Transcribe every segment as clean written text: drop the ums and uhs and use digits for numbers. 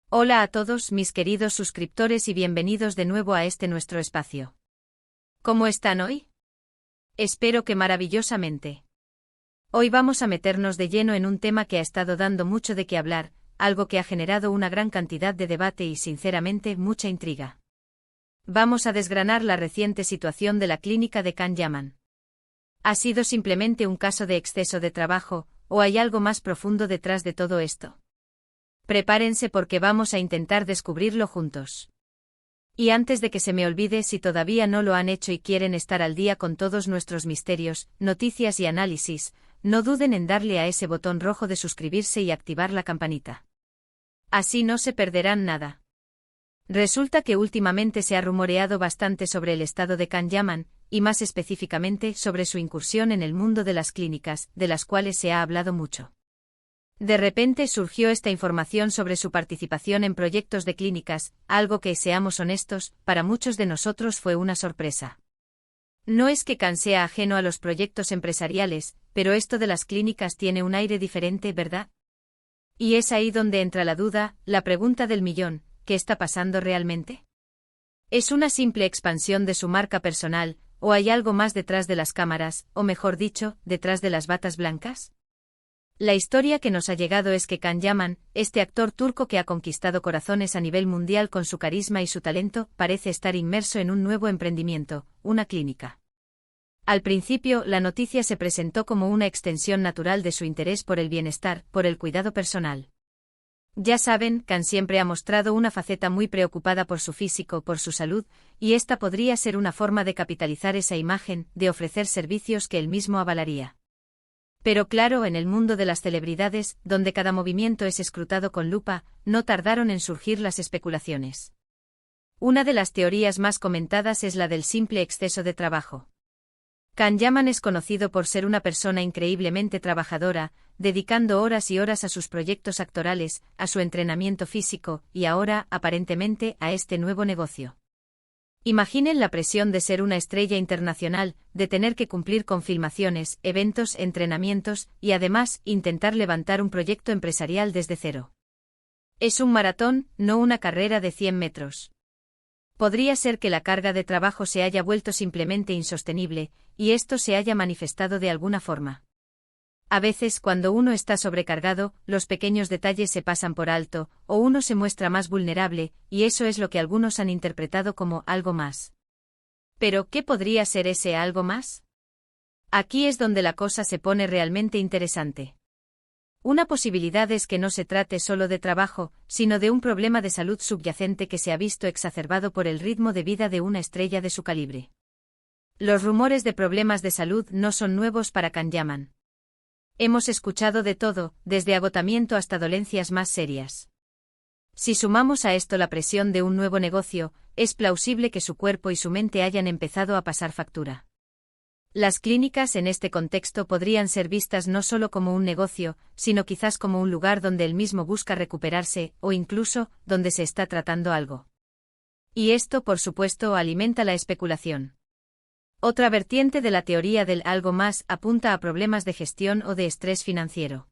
Hola a todos mis queridos suscriptores y bienvenidos de nuevo a este nuestro espacio. ¿Cómo están hoy? Espero que maravillosamente. Hoy vamos a meternos de lleno en un tema que ha estado dando mucho de qué hablar, algo que ha generado una gran cantidad de debate y sinceramente mucha intriga. Vamos a desgranar la reciente situación de la clínica de Can Yaman. ¿Ha sido simplemente un caso de exceso de trabajo, o hay algo más profundo detrás de todo esto? Prepárense porque vamos a intentar descubrirlo juntos. Y antes de que se me olvide, si todavía no lo han hecho y quieren estar al día con todos nuestros misterios, noticias y análisis, no duden en darle a ese botón rojo de suscribirse y activar la campanita. Así no se perderán nada. Resulta que últimamente se ha rumoreado bastante sobre el estado de Can Yaman, y más específicamente sobre su incursión en el mundo de las clínicas, de las cuales se ha hablado mucho. De repente surgió esta información sobre su participación en proyectos de clínicas, algo que, seamos honestos, para muchos de nosotros fue una sorpresa. No es que Can sea ajeno a los proyectos empresariales, pero esto de las clínicas tiene un aire diferente, ¿verdad? Y es ahí donde entra la duda, la pregunta del millón, ¿qué está pasando realmente? ¿Es una simple expansión de su marca personal, o hay algo más detrás de las cámaras, o mejor dicho, detrás de las batas blancas? La historia que nos ha llegado es que Can Yaman, este actor turco que ha conquistado corazones a nivel mundial con su carisma y su talento, parece estar inmerso en un nuevo emprendimiento, una clínica. Al principio, la noticia se presentó como una extensión natural de su interés por el bienestar, por el cuidado personal. Ya saben, Can siempre ha mostrado una faceta muy preocupada por su físico, por su salud, y esta podría ser una forma de capitalizar esa imagen, de ofrecer servicios que él mismo avalaría. Pero claro, en el mundo de las celebridades, donde cada movimiento es escrutado con lupa, no tardaron en surgir las especulaciones. Una de las teorías más comentadas es la del simple exceso de trabajo. Can Yaman es conocido por ser una persona increíblemente trabajadora, dedicando horas y horas a sus proyectos actorales, a su entrenamiento físico, y ahora, aparentemente, a este nuevo negocio. Imaginen la presión de ser una estrella internacional, de tener que cumplir con filmaciones, eventos, entrenamientos, y además, intentar levantar un proyecto empresarial desde cero. Es un maratón, no una carrera de 100 metros. Podría ser que la carga de trabajo se haya vuelto simplemente insostenible, y esto se haya manifestado de alguna forma. A veces, cuando uno está sobrecargado, los pequeños detalles se pasan por alto, o uno se muestra más vulnerable, y eso es lo que algunos han interpretado como algo más. Pero, ¿qué podría ser ese algo más? Aquí es donde la cosa se pone realmente interesante. Una posibilidad es que no se trate solo de trabajo, sino de un problema de salud subyacente que se ha visto exacerbado por el ritmo de vida de una estrella de su calibre. Los rumores de problemas de salud no son nuevos para Can Yaman. Hemos escuchado de todo, desde agotamiento hasta dolencias más serias. Si sumamos a esto la presión de un nuevo negocio, es plausible que su cuerpo y su mente hayan empezado a pasar factura. Las clínicas en este contexto podrían ser vistas no solo como un negocio, sino quizás como un lugar donde él mismo busca recuperarse, o incluso, donde se está tratando algo. Y esto, por supuesto, alimenta la especulación. Otra vertiente de la teoría del algo más apunta a problemas de gestión o de estrés financiero.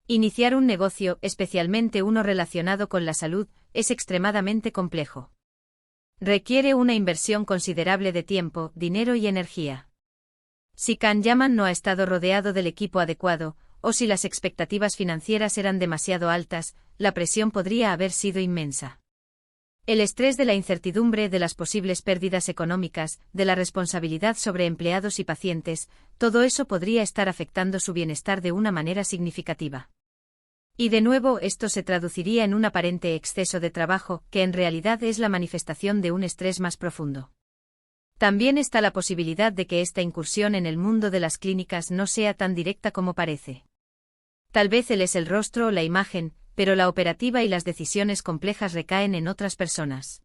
Iniciar un negocio, especialmente uno relacionado con la salud, es extremadamente complejo. Requiere una inversión considerable de tiempo, dinero y energía. Si Can Yaman no ha estado rodeado del equipo adecuado, o si las expectativas financieras eran demasiado altas, la presión podría haber sido inmensa. El estrés de la incertidumbre de las posibles pérdidas económicas, de la responsabilidad sobre empleados y pacientes, todo eso podría estar afectando su bienestar de una manera significativa. Y de nuevo esto se traduciría en un aparente exceso de trabajo, que en realidad es la manifestación de un estrés más profundo. También está la posibilidad de que esta incursión en el mundo de las clínicas no sea tan directa como parece. Tal vez él es el rostro o la imagen, pero la operativa y las decisiones complejas recaen en otras personas.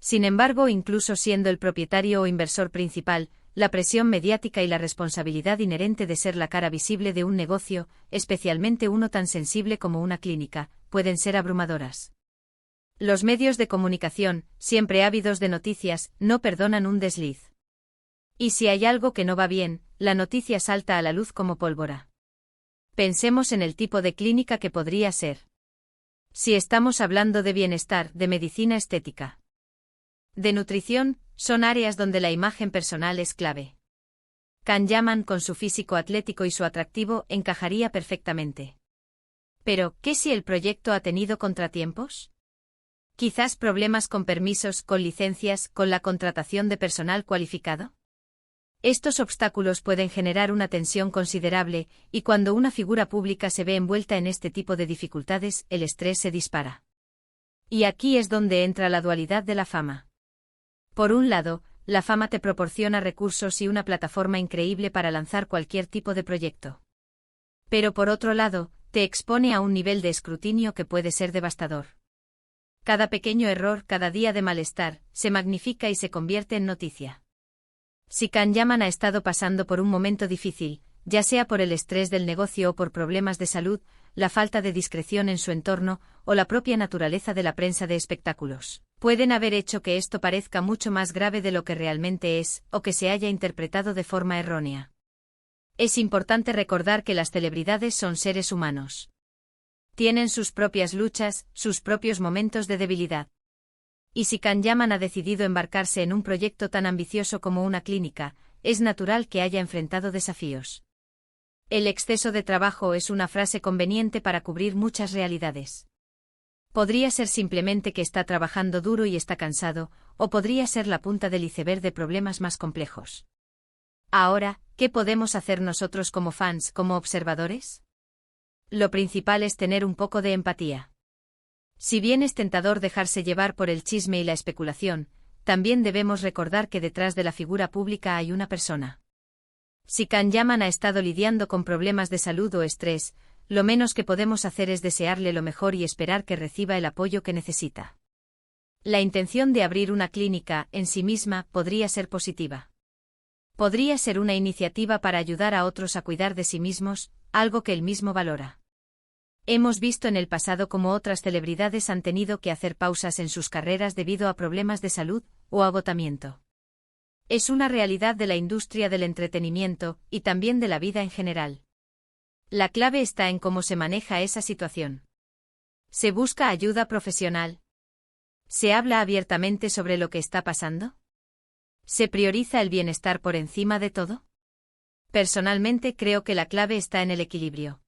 Sin embargo, incluso siendo el propietario o inversor principal, la presión mediática y la responsabilidad inherente de ser la cara visible de un negocio, especialmente uno tan sensible como una clínica, pueden ser abrumadoras. Los medios de comunicación, siempre ávidos de noticias, no perdonan un desliz. Y si hay algo que no va bien, la noticia salta a la luz como pólvora. Pensemos en el tipo de clínica que podría ser. Si estamos hablando de bienestar, de medicina estética, de nutrición, son áreas donde la imagen personal es clave. Can Yaman, con su físico atlético y su atractivo, encajaría perfectamente. Pero, ¿qué si el proyecto ha tenido contratiempos? Quizás problemas con permisos, con licencias, con la contratación de personal cualificado. Estos obstáculos pueden generar una tensión considerable, y cuando una figura pública se ve envuelta en este tipo de dificultades, el estrés se dispara. Y aquí es donde entra la dualidad de la fama. Por un lado, la fama te proporciona recursos y una plataforma increíble para lanzar cualquier tipo de proyecto. Pero por otro lado, te expone a un nivel de escrutinio que puede ser devastador. Cada pequeño error, cada día de malestar, se magnifica y se convierte en noticia. Si Can Yaman ha estado pasando por un momento difícil, ya sea por el estrés del negocio o por problemas de salud, la falta de discreción en su entorno, o la propia naturaleza de la prensa de espectáculos, pueden haber hecho que esto parezca mucho más grave de lo que realmente es, o que se haya interpretado de forma errónea. Es importante recordar que las celebridades son seres humanos. Tienen sus propias luchas, sus propios momentos de debilidad. Y si Can Yaman ha decidido embarcarse en un proyecto tan ambicioso como una clínica, es natural que haya enfrentado desafíos. El exceso de trabajo es una frase conveniente para cubrir muchas realidades. Podría ser simplemente que está trabajando duro y está cansado, o podría ser la punta del iceberg de problemas más complejos. Ahora, ¿qué podemos hacer nosotros como fans, como observadores? Lo principal es tener un poco de empatía. Si bien es tentador dejarse llevar por el chisme y la especulación, también debemos recordar que detrás de la figura pública hay una persona. Si Can Yaman ha estado lidiando con problemas de salud o estrés, lo menos que podemos hacer es desearle lo mejor y esperar que reciba el apoyo que necesita. La intención de abrir una clínica, en sí misma, podría ser positiva. Podría ser una iniciativa para ayudar a otros a cuidar de sí mismos, algo que él mismo valora. Hemos visto en el pasado cómo otras celebridades han tenido que hacer pausas en sus carreras debido a problemas de salud o agotamiento. Es una realidad de la industria del entretenimiento y también de la vida en general. La clave está en cómo se maneja esa situación. ¿Se busca ayuda profesional? ¿Se habla abiertamente sobre lo que está pasando? ¿Se prioriza el bienestar por encima de todo? Personalmente creo que la clave está en el equilibrio.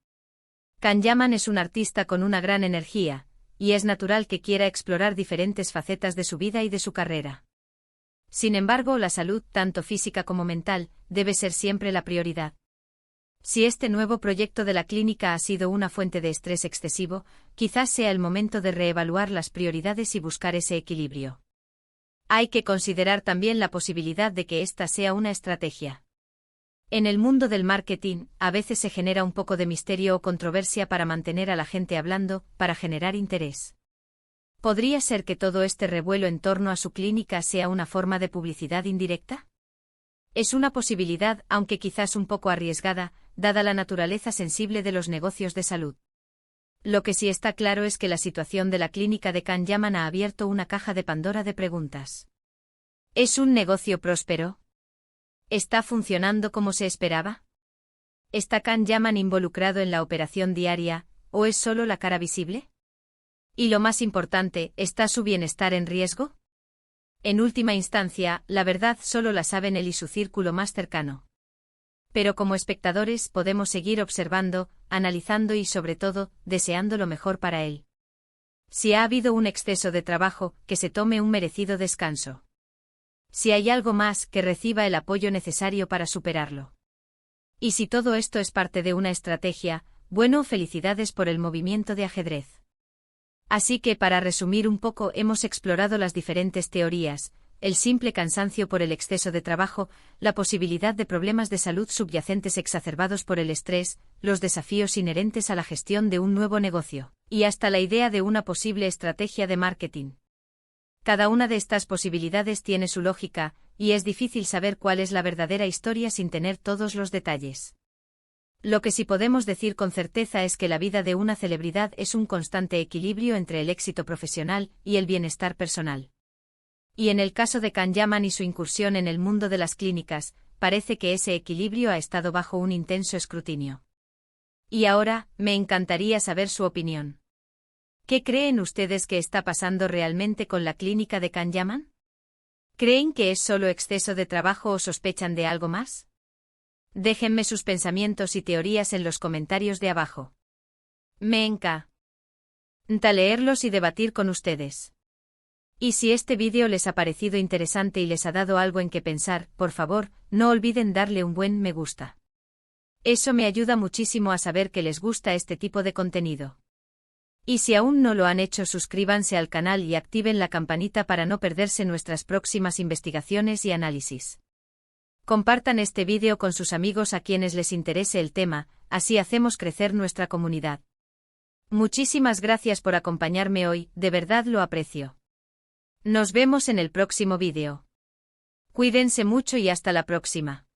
Can Yaman es un artista con una gran energía, y es natural que quiera explorar diferentes facetas de su vida y de su carrera. Sin embargo, la salud, tanto física como mental, debe ser siempre la prioridad. Si este nuevo proyecto de la clínica ha sido una fuente de estrés excesivo, quizás sea el momento de reevaluar las prioridades y buscar ese equilibrio. Hay que considerar también la posibilidad de que esta sea una estrategia. En el mundo del marketing, a veces se genera un poco de misterio o controversia para mantener a la gente hablando, para generar interés. ¿Podría ser que todo este revuelo en torno a su clínica sea una forma de publicidad indirecta? Es una posibilidad, aunque quizás un poco arriesgada, dada la naturaleza sensible de los negocios de salud. Lo que sí está claro es que la situación de la clínica de Can Yaman ha abierto una caja de Pandora de preguntas. ¿Es un negocio próspero? ¿Está funcionando como se esperaba? ¿Está Can Yaman involucrado en la operación diaria, o es solo la cara visible? Y lo más importante, ¿está su bienestar en riesgo? En última instancia, la verdad solo la saben él y su círculo más cercano. Pero como espectadores podemos seguir observando, analizando y sobre todo, deseando lo mejor para él. Si ha habido un exceso de trabajo, que se tome un merecido descanso. Si hay algo más, que reciba el apoyo necesario para superarlo. Y si todo esto es parte de una estrategia, bueno, felicidades por el movimiento de ajedrez. Así que para resumir un poco hemos explorado las diferentes teorías, el simple cansancio por el exceso de trabajo, la posibilidad de problemas de salud subyacentes exacerbados por el estrés, los desafíos inherentes a la gestión de un nuevo negocio, y hasta la idea de una posible estrategia de marketing. Cada una de estas posibilidades tiene su lógica, y es difícil saber cuál es la verdadera historia sin tener todos los detalles. Lo que sí podemos decir con certeza es que la vida de una celebridad es un constante equilibrio entre el éxito profesional y el bienestar personal. Y en el caso de Can Yaman y su incursión en el mundo de las clínicas, parece que ese equilibrio ha estado bajo un intenso escrutinio. Y ahora, me encantaría saber su opinión. ¿Qué creen ustedes que está pasando realmente con la clínica de Can Yaman? ¿Creen que es solo exceso de trabajo o sospechan de algo más? Déjenme sus pensamientos y teorías en los comentarios de abajo. Me encanta leerlos y debatir con ustedes. Y si este vídeo les ha parecido interesante y les ha dado algo en que pensar, por favor, no olviden darle un buen me gusta. Eso me ayuda muchísimo a saber que les gusta este tipo de contenido. Y si aún no lo han hecho, suscríbanse al canal y activen la campanita para no perderse nuestras próximas investigaciones y análisis. Compartan este vídeo con sus amigos a quienes les interese el tema, así hacemos crecer nuestra comunidad. Muchísimas gracias por acompañarme hoy, de verdad lo aprecio. Nos vemos en el próximo vídeo. Cuídense mucho y hasta la próxima.